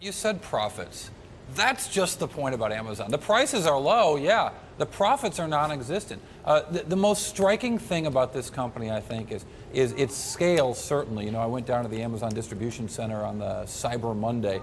You said profits. That's just the point about Amazon. The prices are low, yeah. The profits are non-existent. The most striking thing about this company, I think, is its scale, certainly. You know, I went down to the Amazon distribution center on the Cyber Monday,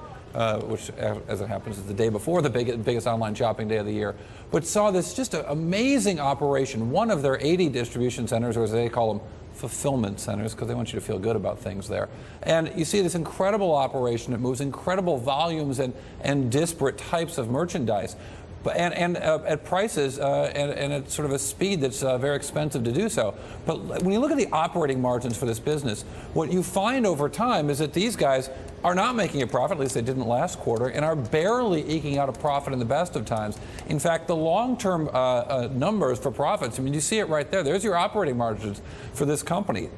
which, as it happens, is the day before the biggest online shopping day of the year, but saw this just amazing operation. One of their 80 distribution centers, or as they call them, fulfillment centers, because they want you to feel good about things there. And you see this incredible operation. It moves incredible volumes and disparate types of merchandise, but and at prices and at sort of a speed that's very expensive to do so. But when you look at the operating margins for this business, what you find over time is that these guys are not making a profit, at least they didn't last quarter, and are barely eking out a profit in the best of times. In fact, the long-term numbers for profits, I mean, you see it right there. There's your operating margins for this company.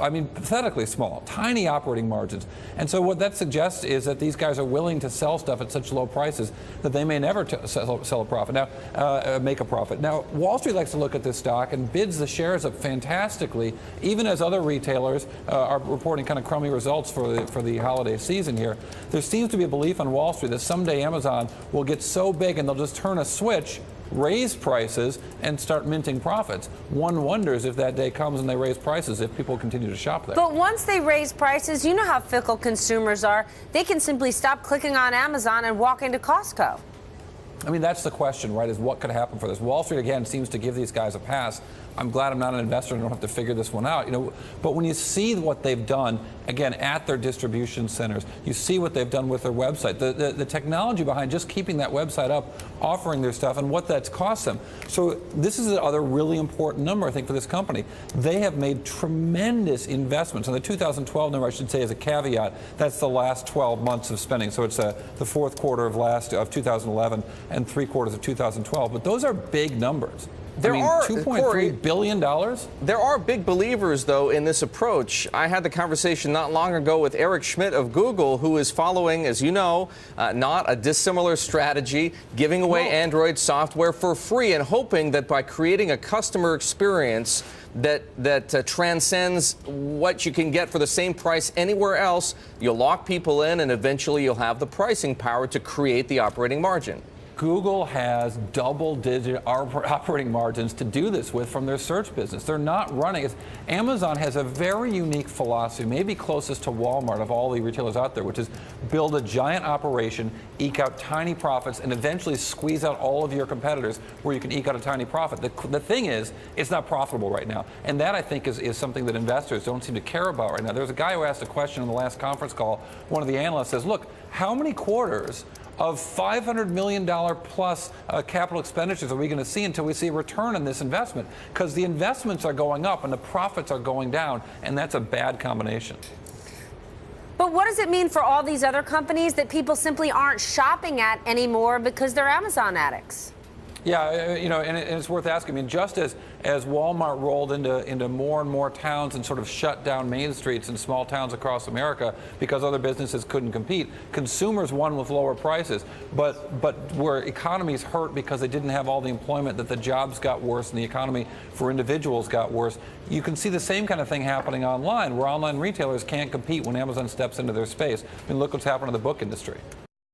I mean, pathetically small, tiny operating margins. And so what that suggests is that these guys are willing to sell stuff at such low prices that they may never sell a profit. Now, make a profit. Now, Wall Street likes to look at this stock and bids the shares up fantastically, even as other retailers are reporting kind of crummy results for the holiday season here. There seems to be a belief on Wall Street that someday Amazon will get so big and they'll just turn a switch, raise prices, and start minting profits. One wonders if that day comes and they raise prices, if people continue to shop there. But once they raise prices, you know how fickle consumers are. They can simply stop clicking on Amazon and walk into Costco. I mean, that's the question, right, is what could happen for this. Wall Street, again, seems to give these guys a pass. I'm glad I'm not an investor and don't have to figure this one out. You know, but when you see what they've done, again, at their distribution centers, you see what they've done with their website, the technology behind just keeping that website up, offering their stuff, and what that's cost them. So this is another really important number, I think, for this company. They have made tremendous investments. And the 2012 number, I should say, as a caveat, that's the last 12 months of spending. So it's the fourth quarter of 2011 and 3 quarters of 2012. But those are big numbers. There are $2.3 billion. There are big believers, though, in this approach. I had the conversation not long ago with Eric Schmidt of Google, who is following, as you know, not a dissimilar strategy, giving away Android software for free and hoping that by creating a customer experience that transcends what you can get for the same price anywhere else, you'll lock people in and eventually you'll have the pricing power to create the operating margin. Google has double-digit operating margins to do this with from their search business. They're not running. Amazon has a very unique philosophy, maybe closest to Walmart of all the retailers out there, which is build a giant operation, eke out tiny profits, and eventually squeeze out all of your competitors where you can eke out a tiny profit. The thing is, it's not profitable right now. And that, I think, is something that investors don't seem to care about right now. There's a guy who asked a question in the last conference call. One of the analysts says, look, how many quarters of $500 million plus capital expenditures are we going to see until we see a return on this investment? Because the investments are going up and the profits are going down, and that's a bad combination. But what does it mean for all these other companies that people simply aren't shopping at anymore because they're Amazon addicts? Yeah, you know, and it's worth asking. I mean, just as Walmart rolled into more and more towns and sort of shut down main streets in small towns across America because other businesses couldn't compete, consumers won with lower prices. But where economies hurt because they didn't have all the employment, that the jobs got worse and the economy for individuals got worse, you can see the same kind of thing happening online, where online retailers can't compete when Amazon steps into their space. I mean, look what's happened to the book industry.